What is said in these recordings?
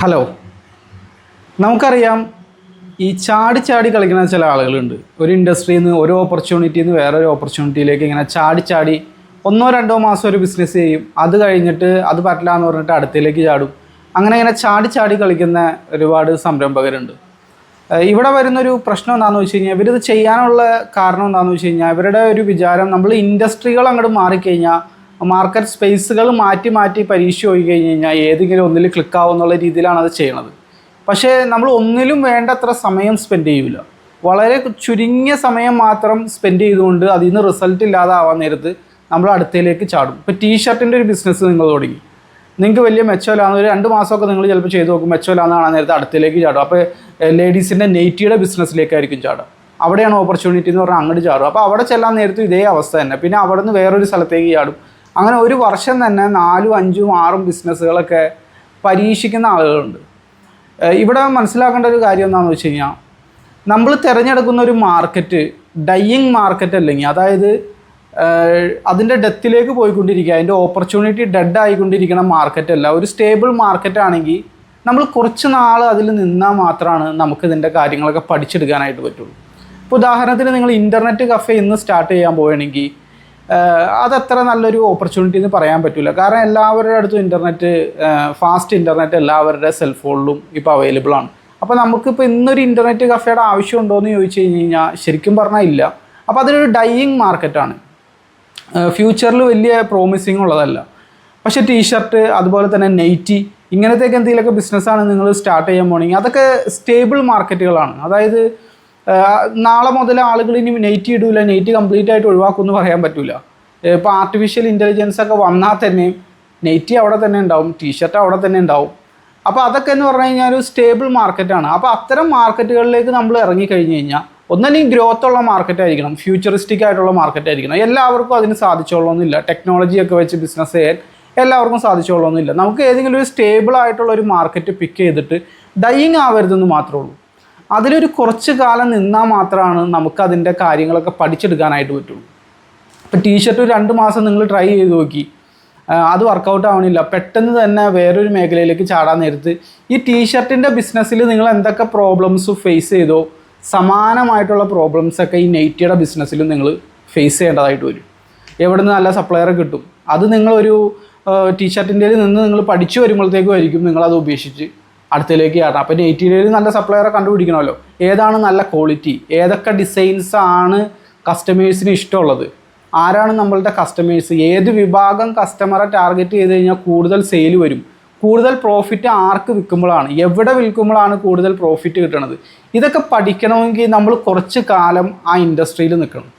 Hello, നമുക്കറിയാം ഈ ചാടി ചാടി കളിക്കുന്ന ചില ആളുകളുണ്ട്. ഒരു ഇൻഡസ്ട്രിയിൽ നിന്ന് ഒരു ഓപ്പർച്യൂണിറ്റിയിൽ നിന്ന് വേറൊരു ഓപ്പർച്യൂണിറ്റിയിലേക്ക് ഇങ്ങനെ ചാടി ചാടി 1-2 മാസം ഒരു ബിസിനസ് ചെയ്യും. അത് കഴിഞ്ഞിട്ട് അത് പറ്റില്ല എന്ന് പറഞ്ഞിട്ട് അടുത്തേക്ക് ചാടും. അങ്ങനെ ചാടി ചാടി കളിക്കുന്ന ഒരുപാട് സംരംഭകരുണ്ട്. ഇവിടെ വരുന്നൊരു പ്രശ്നം എന്താണെന്ന് വെച്ച് കഴിഞ്ഞാൽ, ഇവരിത് ചെയ്യാനുള്ള കാരണം എന്താണെന്ന് വെച്ച് കഴിഞ്ഞാൽ, ഇവരുടെ ഒരു വിചാരം നമ്മൾ ഇൻഡസ്ട്രികൾ അങ്ങോട്ട് മാറിക്കഴിഞ്ഞാൽ, മാർക്കറ്റ് സ്പേസുകൾ മാറ്റി മാറ്റി പരീക്ഷ പോയി കഴിഞ്ഞ് കഴിഞ്ഞാൽ ഏതെങ്കിലും ഒന്നിൽ ക്ലിക്കാവും എന്നുള്ള രീതിയിലാണ് അത് ചെയ്യണത്. പക്ഷേ നമ്മൾ ഒന്നിലും വേണ്ടത്ര സമയം സ്പെൻഡ് ചെയ്യില്ല. വളരെ ചുരുങ്ങിയ സമയം മാത്രം സ്പെൻഡ് ചെയ്തുകൊണ്ട് അതിൽ നിന്ന് റിസൾട്ട് ഇല്ലാതാവാൻ നേരത്ത് നമ്മൾ അടുത്തയിലേക്ക് ചാടും. ഇപ്പോൾ ടീഷർട്ടിൻ്റെ ഒരു ബിസിനസ് നിങ്ങൾ തുടങ്ങി, നിങ്ങൾക്ക് വലിയ മെച്ചമില്ലാന്ന് ഒരു 2 മാസമൊക്കെ നിങ്ങൾ ചിലപ്പോൾ ചെയ്ത് നോക്കും, മെച്ചമില്ലാന്ന് കാണാൻ നേരത്തെ അടുത്തേക്ക് ചാടും. അപ്പോൾ ലേഡീസിൻ്റെ നെയ്റ്റിയുടെ ബിസിനസ്സിലേക്കായിരിക്കും ചാടുക. അവിടെയാണ് ഓപ്പർച്യൂണിറ്റി എന്ന് പറഞ്ഞാൽ അങ്ങോട്ട് ചാടും. അപ്പോൾ അവിടെ ചെല്ലാൻ നേരത്തും ഇതേ അവസ്ഥ തന്നെ. പിന്നെ അവിടെ നിന്ന് വേറൊരു സ്ഥലത്തേക്ക് ചാടും. അങ്ങനെ ഒരു വർഷം തന്നെ 4, 5, 6 ബിസിനസ്സുകളൊക്കെ പരീക്ഷിക്കുന്ന ആളുകളുണ്ട്. ഇവിടെ മനസ്സിലാക്കേണ്ട ഒരു കാര്യം എന്താണെന്ന് വെച്ച് കഴിഞ്ഞാൽ, നമ്മൾ തിരഞ്ഞെടുക്കുന്ന ഒരു മാർക്കറ്റ് ഡൈയിങ് മാർക്കറ്റ് അല്ലെങ്കിൽ, അതായത് അതിൻ്റെ ഡെത്തിലേക്ക് പോയിക്കൊണ്ടിരിക്കുക, അതിൻ്റെ ഓപ്പർച്യൂണിറ്റി ഡെഡ് ആയിക്കൊണ്ടിരിക്കുന്ന മാർക്കറ്റല്ല. ഒരു സ്റ്റേബിൾ മാർക്കറ്റ് ആണെങ്കിൽ നമ്മൾ കുറച്ച് നാൾ അതിൽ നിന്നാൽ മാത്രമാണ് നമുക്കിതിൻ്റെ കാര്യങ്ങളൊക്കെ പഠിച്ചെടുക്കാനായിട്ട് പറ്റുള്ളൂ. ഇപ്പോൾ ഉദാഹരണത്തിന് നിങ്ങൾ ഇൻ്റർനെറ്റ് കഫേ ഇന്ന് സ്റ്റാർട്ട് ചെയ്യാൻ പോവുകയാണെങ്കിൽ അതത്ര നല്ലൊരു ഓപ്പർച്യൂണിറ്റി എന്ന് പറയാൻ പറ്റില്ല. കാരണം എല്ലാവരുടെ അടുത്തും ഇൻ്റർനെറ്റ്, ഫാസ്റ്റ് ഇൻ്റർനെറ്റ് എല്ലാവരുടെ സെൽഫോണിലും ഇപ്പോൾ അവൈലബിൾ ആണ്. അപ്പോൾ നമുക്കിപ്പോൾ ഇന്നൊരു ഇൻ്റർനെറ്റ് കഫേയുടെ ആവശ്യമുണ്ടോ എന്ന് ചോദിച്ചു കഴിഞ്ഞ് കഴിഞ്ഞാൽ ശരിക്കും പറഞ്ഞാൽ ഇല്ല. അപ്പോൾ അതൊരു ഡൈയിങ് മാർക്കറ്റാണ്, ഫ്യൂച്ചറിൽ വലിയ പ്രോമിസിങ് ഉള്ളതല്ല. പക്ഷേ ടീഷർട്ട്, അതുപോലെ തന്നെ നെയ്റ്റി, ഇങ്ങനത്തെയൊക്കെ എന്തെങ്കിലുമൊക്കെ ബിസിനസ്സാണ് നിങ്ങൾ സ്റ്റാർട്ട് ചെയ്യാൻ പോകണമെങ്കിൽ അതൊക്കെ സ്റ്റേബിൾ മാർക്കറ്റുകളാണ്. അതായത് നാളെ മുതൽ ആളുകൾ ഇനി നെയ്റ്റി ഇടില്ല, നെയ്റ്റി കംപ്ലീറ്റ് ആയിട്ട് ഒഴിവാക്കുമെന്ന് പറയാൻ പറ്റില്ല. ഇപ്പോൾ ആർട്ടിഫിഷ്യൽ ഇൻ്റലിജൻസ് ഒക്കെ വന്നാൽ തന്നെ നെയ്റ്റി അവിടെ തന്നെ ഉണ്ടാവും, ടീഷർട്ട് അവിടെ തന്നെ ഉണ്ടാവും. അപ്പോൾ അതൊക്കെ എന്ന് പറഞ്ഞു കഴിഞ്ഞാൽ ഒരു സ്റ്റേബിൾ മാർക്കറ്റാണ്. അപ്പോൾ അത്തരം മാർക്കറ്റുകളിലേക്ക് നമ്മൾ ഇറങ്ങിക്കഴിഞ്ഞ് കഴിഞ്ഞാൽ ഒന്നല്ലെങ്കിൽ ഗ്രോത്ത് ഉള്ള മാർക്കറ്റ് ആയിരിക്കണം, ഫ്യൂച്ചറിസ്റ്റിക് ആയിട്ടുള്ള മാർക്കറ്റ് ആയിരിക്കണം. എല്ലാവർക്കും അതിന് സാധിച്ചോളണമെന്നില്ല. ടെക്നോളജിയൊക്കെ വെച്ച് ബിസിനസ് ചെയ്യാൻ എല്ലാവർക്കും സാധിച്ചോളണമെന്നില്ല. നമുക്ക് ഏതെങ്കിലും ഒരു സ്റ്റേബിൾ ആയിട്ടുള്ള ഒരു മാർക്കറ്റ് പിക്ക് ചെയ്തിട്ട് ഡൈയിങ് ആവരുതെന്ന് മാത്രമേ ഉള്ളൂ. അതിലൊരു കുറച്ച് കാലം നിന്നാൽ മാത്രമാണ് നമുക്കതിൻ്റെ കാര്യങ്ങളൊക്കെ പഠിച്ചെടുക്കാനായിട്ട് പറ്റുള്ളൂ. ഇപ്പോൾ ടീഷർട്ട് 2 മാസം നിങ്ങൾ ട്രൈ ചെയ്ത് നോക്കി, അത് വർക്കൗട്ട് ആവണില്ല, പെട്ടെന്ന് തന്നെ വേറൊരു മേഖലയിലേക്ക് ചാടാൻ നേരത്ത് ഈ ടീഷർട്ടിൻ്റെ ബിസിനസ്സിൽ നിങ്ങൾ എന്തൊക്കെ പ്രോബ്ലംസ് ഫേസ് ചെയ്തോ സമാനമായിട്ടുള്ള പ്രോബ്ലംസൊക്കെ ഈ നെയ്റ്റിയുടെ ബിസിനസ്സിലും നിങ്ങൾ ഫേസ് ചെയ്യേണ്ടതായിട്ട് വരും. എവിടെ നിന്ന് നല്ല സപ്ലയറെ കിട്ടും, അത് നിങ്ങളൊരു ടീഷർട്ടിൻ്റെ നിന്ന് നിങ്ങൾ പഠിച്ചു വരുമ്പോഴത്തേക്കും ആയിരിക്കും നിങ്ങളത് ഉപേക്ഷിച്ച് അടുത്തയിലേക്ക് ചാടാം. അപ്പോൾ നെയ്റ്റിയിൽ നല്ല സപ്ലയറെ കണ്ടുപിടിക്കണമല്ലോ. ഏതാണ് നല്ല ക്വാളിറ്റി, ഏതൊക്കെ ഡിസൈൻസ് ആണ് കസ്റ്റമേഴ്സിന് ഇഷ്ടമുള്ളത്, ആരാണ് നമ്മളുടെ കസ്റ്റമേഴ്സ്, ഏത് വിഭാഗം കസ്റ്റമറെ ടാർഗറ്റ് ചെയ്ത് കഴിഞ്ഞാൽ കൂടുതൽ സെയിൽ വരും, കൂടുതൽ പ്രോഫിറ്റ് ആർക്ക് വിൽക്കുമ്പോഴാണ്, എവിടെ വിൽക്കുമ്പോഴാണ് കൂടുതൽ പ്രോഫിറ്റ് കിട്ടണത്, ഇതൊക്കെ പഠിക്കണമെങ്കിൽ നമ്മൾ കുറച്ച് കാലം ആ ഇൻഡസ്ട്രിയിൽ നിൽക്കണം.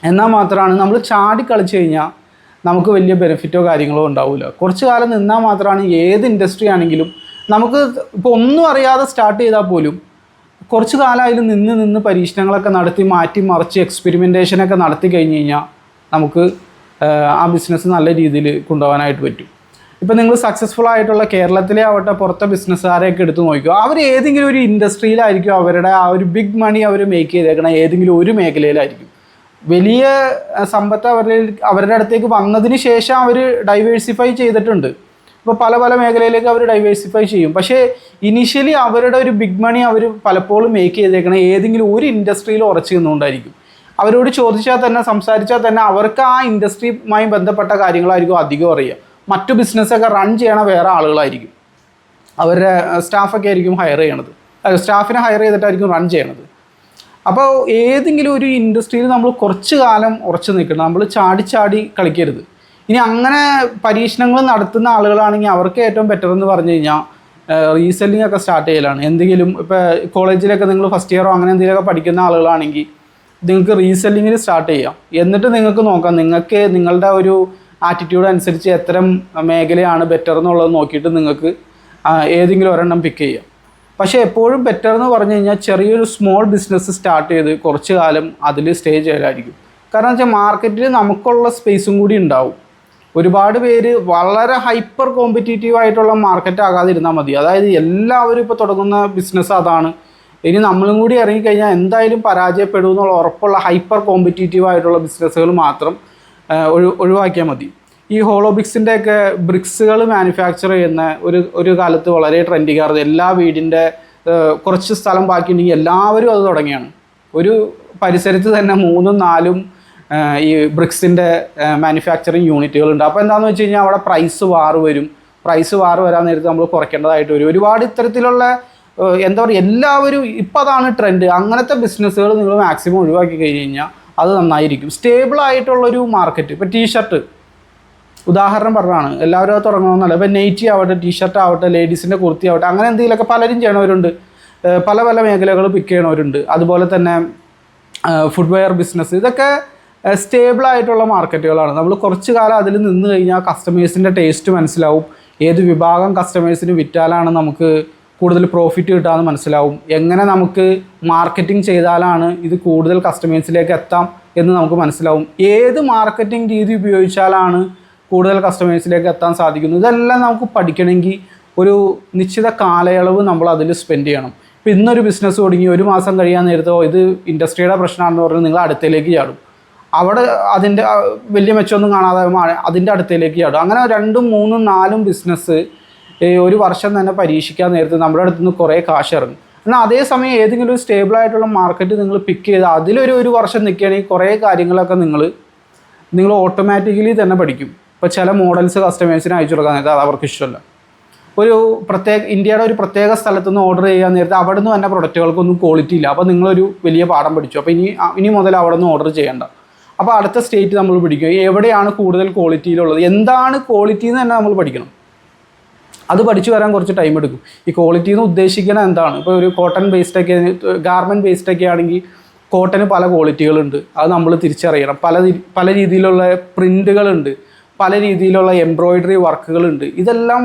എന്നാൽ മാത്രമാണ് നമ്മൾ ചാടി കളിച്ച് കഴിഞ്ഞാൽ നമുക്ക് വലിയ ബെനിഫിറ്റോ കാര്യങ്ങളോ ഉണ്ടാവില്ല. കുറച്ച് കാലം നിന്നാൽ മാത്രമാണ് ഏത് ഇൻഡസ്ട്രി ആണെങ്കിലും നമുക്ക് ഇപ്പോൾ ഒന്നും അറിയാതെ സ്റ്റാർട്ട് ചെയ്താൽ പോലും കുറച്ച് കാലം അതിൽ നിന്ന് പരീക്ഷണങ്ങളൊക്കെ നടത്തി മാറ്റി മറിച്ച് എക്സ്പെരിമെൻറ്റേഷനൊക്കെ നടത്തി കഴിഞ്ഞ് കഴിഞ്ഞാൽ നമുക്ക് ആ ബിസിനസ് നല്ല രീതിയിൽ കൊണ്ടുപോകാനായിട്ട് പറ്റും. ഇപ്പോൾ നിങ്ങൾ സക്സസ്ഫുൾ ആയിട്ടുള്ള കേരളത്തിലെ ആവട്ടെ പുറത്തെ ബിസിനസ്സുകാരെയൊക്കെ എടുത്ത് നോക്കിയോ, അവർ ഏതെങ്കിലും ഒരു ഇൻഡസ്ട്രിയിലായിരിക്കും അവരുടെ ആ ഒരു ബിഗ് മണി അവർ മേക്ക് ചെയ്തേക്കണം, ഏതെങ്കിലും ഒരു മേഖലയിലായിരിക്കും. വലിയ സമ്പത്ത് അവരുടെ അടുത്തേക്ക് വന്നതിന് ശേഷം അവർ ഡൈവേഴ്സിഫൈ ചെയ്തിട്ടുണ്ട്. ഇപ്പോൾ പല മേഖലയിലേക്ക് അവർ ഡൈവേഴ്സിഫൈ ചെയ്യും. പക്ഷേ ഇനീഷ്യലി അവരുടെ ഒരു ബിഗ് മണി അവർ പലപ്പോഴും മേക്ക് ചെയ്തേക്കണം ഏതെങ്കിലും ഒരു ഇൻഡസ്ട്രിയിൽ ഉറച്ചു നിന്നുകൊണ്ടായിരിക്കും. അവരോട് ചോദിച്ചാൽ തന്നെ, സംസാരിച്ചാൽ തന്നെ അവർക്ക് ആ ഇൻഡസ്ട്രിയുമായി ബന്ധപ്പെട്ട കാര്യങ്ങളായിരിക്കും അധികം അറിയുക. മറ്റു ബിസിനസ്സൊക്കെ റൺ ചെയ്യണ വേറെ ആളുകളായിരിക്കും, അവരുടെ സ്റ്റാഫൊക്കെ ആയിരിക്കും ഹയർ ചെയ്യണത്, സ്റ്റാഫിനെ ഹയർ ചെയ്തിട്ടായിരിക്കും റൺ ചെയ്യണത്. അപ്പോൾ ഏതെങ്കിലും ഒരു ഇൻഡസ്ട്രിയിൽ നമ്മൾ കുറച്ച് കാലം ഉറച്ചു നിൽക്കണം, നമ്മൾ ചാടി കളിക്കരുത്. ഇനി അങ്ങനെ പരീക്ഷണങ്ങൾ നടത്തുന്ന ആളുകളാണെങ്കിൽ അവർക്ക് ഏറ്റവും ബെറ്റർ എന്ന് പറഞ്ഞു കഴിഞ്ഞാൽ റീസെല്ലിംഗ് ഒക്കെ സ്റ്റാർട്ട് ചെയ്യലാണ്. എന്തെങ്കിലും ഇപ്പോൾ കോളേജിലൊക്കെ നിങ്ങൾ ഫസ്റ്റ് ഇയറോ അങ്ങനെ എന്തെങ്കിലുമൊക്കെ പഠിക്കുന്ന ആളുകളാണെങ്കിൽ നിങ്ങൾക്ക് റീസെല്ലിങ്ങിൽ സ്റ്റാർട്ട് ചെയ്യാം. എന്നിട്ട് നിങ്ങൾക്ക് നോക്കാം, നിങ്ങൾക്ക് നിങ്ങളുടെ ഒരു ആറ്റിറ്റ്യൂഡ് അനുസരിച്ച് എത്തരം മേഖലയാണ് ബെറ്റർ എന്നുള്ളത് നോക്കിയിട്ട് നിങ്ങൾക്ക് ഏതെങ്കിലും ഒരെണ്ണം പിക്ക് ചെയ്യാം. പക്ഷേ എപ്പോഴും ബെറ്റർ എന്ന് പറഞ്ഞു കഴിഞ്ഞാൽ ചെറിയൊരു സ്മോൾ ബിസിനസ് സ്റ്റാർട്ട് ചെയ്ത് കുറച്ച് കാലം അതിൽ സ്റ്റേ ചെയ്യലായിരിക്കും. കാരണം വെച്ചാൽ മാർക്കറ്റിൽ നമുക്കുള്ള സ്പേസും കൂടി ഉണ്ടാവും. ഒരുപാട് പേര് വളരെ ഹൈപ്പർ കോമ്പറ്റീറ്റീവ് ആയിട്ടുള്ള മാർക്കറ്റ് ആകാതിരുന്നാൽ മതി. അതായത് എല്ലാവരും ഇപ്പോൾ തുടങ്ങുന്ന ബിസിനസ് അതാണ്, ഇനി നമ്മളും കൂടി ഇറങ്ങിക്കഴിഞ്ഞാൽ എന്തായാലും പരാജയപ്പെടും എന്നുള്ള ഉറപ്പുള്ള ഹൈപ്പർ കോമ്പറ്റീറ്റീവ് ആയിട്ടുള്ള ബിസിനസ്സുകൾ മാത്രം ഒഴിവാക്കിയാൽ മതി. ഈ ഹോളോബ്രിക്സിൻ്റെ ഒക്കെ ബ്രിക്സുകൾ മാനുഫാക്ചർ ചെയ്യുന്ന ഒരു കാലത്ത് വളരെ ട്രെൻഡിങ്ങായിരുന്നു. എല്ലാ വീടിൻ്റെ കുറച്ച് സ്ഥലം ബാക്കിയുണ്ടെങ്കിൽ എല്ലാവരും അത് തുടങ്ങിയാണ്. ഒരു പരിസരത്ത് തന്നെ 3ഉം 4ഉം ഈ ബ്രിക്സിൻ്റെ മാനുഫാക്ചറിങ് യൂണിറ്റുകളുണ്ട്. അപ്പോൾ എന്താണെന്ന് വെച്ച് കഴിഞ്ഞാൽ അവിടെ പ്രൈസ് വാർ വരാൻ നേരത്ത് നമ്മൾ കുറയ്ക്കേണ്ടതായിട്ട് വരും. ഒരുപാട് ഇത്തരത്തിലുള്ള എന്താ പറയുക, എല്ലാവരും ഇപ്പം അതാണ് ട്രെൻഡ്. അങ്ങനത്തെ ബിസിനസ്സുകൾ നിങ്ങൾ മാക്സിമം ഒഴിവാക്കി കഴിഞ്ഞ് കഴിഞ്ഞാൽ അത് നന്നായിരിക്കും. സ്റ്റേബിൾ ആയിട്ടുള്ളൊരു മാർക്കറ്റ്. ഇപ്പോൾ ടീഷർട്ട് ഉദാഹരണം പറഞ്ഞതാണ്, എല്ലാവരും അത് തുടങ്ങണമെന്നല്ല. ഇപ്പോൾ നെയ്റ്റി ആവട്ടെ, ടീഷർട്ട് ആവട്ടെ, ലേഡീസിൻ്റെ കുർത്തി ആവട്ടെ, അങ്ങനെ എന്തെങ്കിലുമൊക്കെ പലരും ചെയ്യണവരുണ്ട്. പല പല മേഖലകൾ പിക്ക് ചെയ്യണവരുണ്ട്. അതുപോലെ തന്നെ ഫുട്വെയർ ബിസിനസ്, ഇതൊക്കെ സ്റ്റേബിളായിട്ടുള്ള മാർക്കറ്റുകളാണ്. നമ്മൾ കുറച്ച് കാലം അതിൽ നിന്ന് കഴിഞ്ഞാൽ കസ്റ്റമേഴ്സിൻ്റെ ടേസ്റ്റ് മനസ്സിലാവും. ഏത് വിഭാഗം കസ്റ്റമേഴ്സിന് വിറ്റാലാണ് നമുക്ക് കൂടുതൽ പ്രോഫിറ്റ് കിട്ടാമെന്ന് മനസ്സിലാവും. എങ്ങനെ നമുക്ക് മാർക്കറ്റിംഗ് ചെയ്താലാണ് ഇത് കൂടുതൽ കസ്റ്റമേഴ്സിലേക്ക് എത്താം എന്ന് നമുക്ക് മനസ്സിലാവും. ഏത് മാർക്കറ്റിംഗ് രീതി ഉപയോഗിച്ചാലാണ് കൂടുതൽ കസ്റ്റമേഴ്സിലേക്ക് എത്താൻ സാധിക്കുന്നത്, ഇതെല്ലാം നമുക്ക് പഠിക്കണമെങ്കിൽ ഒരു നിശ്ചിത കാലയളവ് നമ്മൾ അതിൽ സ്പെൻഡ് ചെയ്യണം. ഇപ്പോൾ ഇന്നൊരു ബിസിനസ് തുടങ്ങി 1 മാസം കഴിയാൻ നേരത്തോ ഇത് ഇൻഡസ്ട്രിയുടെ പ്രശ്നമാണെന്ന് പറഞ്ഞ് നിങ്ങൾ അടുത്തേക്ക് ചാടും. അവിടെ അതിൻ്റെ വലിയ മെച്ചമൊന്നും കാണാതെ അതിൻ്റെ അടുത്തേക്ക് ചാടും. അങ്ങനെ 2ഉം 3ഉം 4ഉം ബിസിനസ് ഒരു വർഷം തന്നെ പരീക്ഷിക്കാൻ നേരത്ത് നമ്മുടെ അടുത്ത് നിന്ന് കുറേ കാശ് ഇറങ്ങും. എന്നാൽ അതേസമയം ഏതെങ്കിലും ഒരു സ്റ്റേബിളായിട്ടുള്ള മാർക്കറ്റ് നിങ്ങൾ പിക്ക് ചെയ്ത് അതിലൊരു വർഷം നിൽക്കുകയാണെങ്കിൽ കുറേ കാര്യങ്ങളൊക്കെ നിങ്ങൾ ഓട്ടോമാറ്റിക്കലി തന്നെ പഠിക്കും. ഇപ്പോൾ ചില മോഡൽസ് കസ്റ്റമേഴ്സിന് അയച്ചു കൊടുക്കാൻ നേരത്തെ അത് അവർക്ക് ഇഷ്ടമല്ല. ഇന്ത്യയുടെ ഒരു പ്രത്യേക സ്ഥലത്തുനിന്ന് ഓർഡർ ചെയ്യാൻ നേരത്തെ അവിടെ നിന്ന് തന്നെ പ്രൊഡക്റ്റുകൾക്കൊന്നും ക്വാളിറ്റി ഇല്ല. അപ്പോൾ നിങ്ങളൊരു വലിയ പാഠം പഠിച്ചു. അപ്പോൾ ഇനി മുതൽ അവിടെ നിന്ന് ഓർഡർ ചെയ്യേണ്ട. അപ്പോൾ അടുത്ത സ്റ്റേറ്റ് നമ്മൾ പിടിക്കുക, എവിടെയാണ് കൂടുതൽ ക്വാളിറ്റിയിലുള്ളത്, എന്താണ് ക്വാളിറ്റി എന്ന് തന്നെ നമ്മൾ പഠിക്കണം. അത് പഠിച്ചു വരാൻ കുറച്ച് ടൈം എടുക്കും. ഈ ക്വാളിറ്റി എന്ന് ഉദ്ദേശിക്കുന്നത് എന്താണ്? ഇപ്പോൾ ഒരു കോട്ടൺ ബേസ്ഡൊക്കെ, ഗാർമെൻറ്റ് ബേസ്ഡൊക്കെ ആണെങ്കിൽ കോട്ടന് പല ക്വാളിറ്റികളുണ്ട്. അത് നമ്മൾ തിരിച്ചറിയണം. പല രീതിയിലുള്ള പ്രിൻ്റുകളുണ്ട്, പല രീതിയിലുള്ള എംബ്രോയിഡറി വർക്കുകളുണ്ട്. ഇതെല്ലാം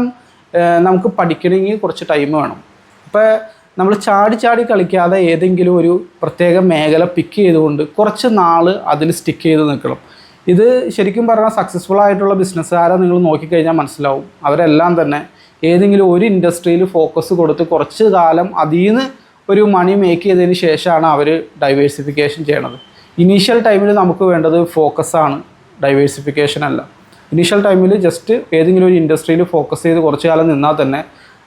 നമുക്ക് പഠിക്കണമെങ്കിൽ കുറച്ച് ടൈം വേണം. അപ്പോൾ നമ്മൾ ചാടി കളിക്കാതെ ഏതെങ്കിലും ഒരു പ്രത്യേക മേഖല പിക്ക് ചെയ്തുകൊണ്ട് കുറച്ച് നാൾ അതിൽ സ്റ്റിക്ക് ചെയ്ത് നിൽക്കണം. ഇത് ശരിക്കും പറഞ്ഞാൽ സക്സസ്ഫുൾ ആയിട്ടുള്ള ബിസിനസ്സുകാരെ നിങ്ങൾ നോക്കിക്കഴിഞ്ഞാൽ മനസ്സിലാവും. അവരെല്ലാം തന്നെ ഏതെങ്കിലും ഒരു ഇൻഡസ്ട്രിയിൽ ഫോക്കസ് കൊടുത്ത് കുറച്ച് കാലം അതിൽ നിന്ന് ഒരു മണി മേക്ക് ചെയ്തതിന് ശേഷമാണ് അവർ ഡൈവേഴ്സിഫിക്കേഷൻ ചെയ്യണത്. ഇനീഷ്യൽ ടൈമിൽ നമുക്ക് വേണ്ടത് ഫോക്കസാണ്, ഡൈവേഴ്സിഫിക്കേഷൻ അല്ല. ഇനീഷ്യൽ ടൈമിൽ ജസ്റ്റ് ഏതെങ്കിലും ഒരു ഇൻഡസ്ട്രിയിൽ ഫോക്കസ് ചെയ്ത് കുറച്ച് കാലം നിന്നാൽ തന്നെ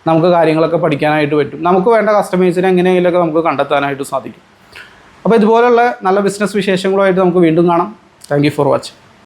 നമുക്ക് കാര്യങ്ങളൊക്കെ പഠിക്കാനായിട്ട് പറ്റും. നമുക്ക് വേണ്ട കസ്റ്റമേഴ്സിനെ എങ്ങനെയെങ്കിലുമൊക്കെ നമുക്ക് കണ്ടെത്താനായിട്ട് സാധിക്കും. അപ്പോൾ ഇതുപോലുള്ള നല്ല ബിസിനസ് വിശേഷങ്ങളുമായിട്ട് നമുക്ക് വീണ്ടും കാണാം. Thank you for watching.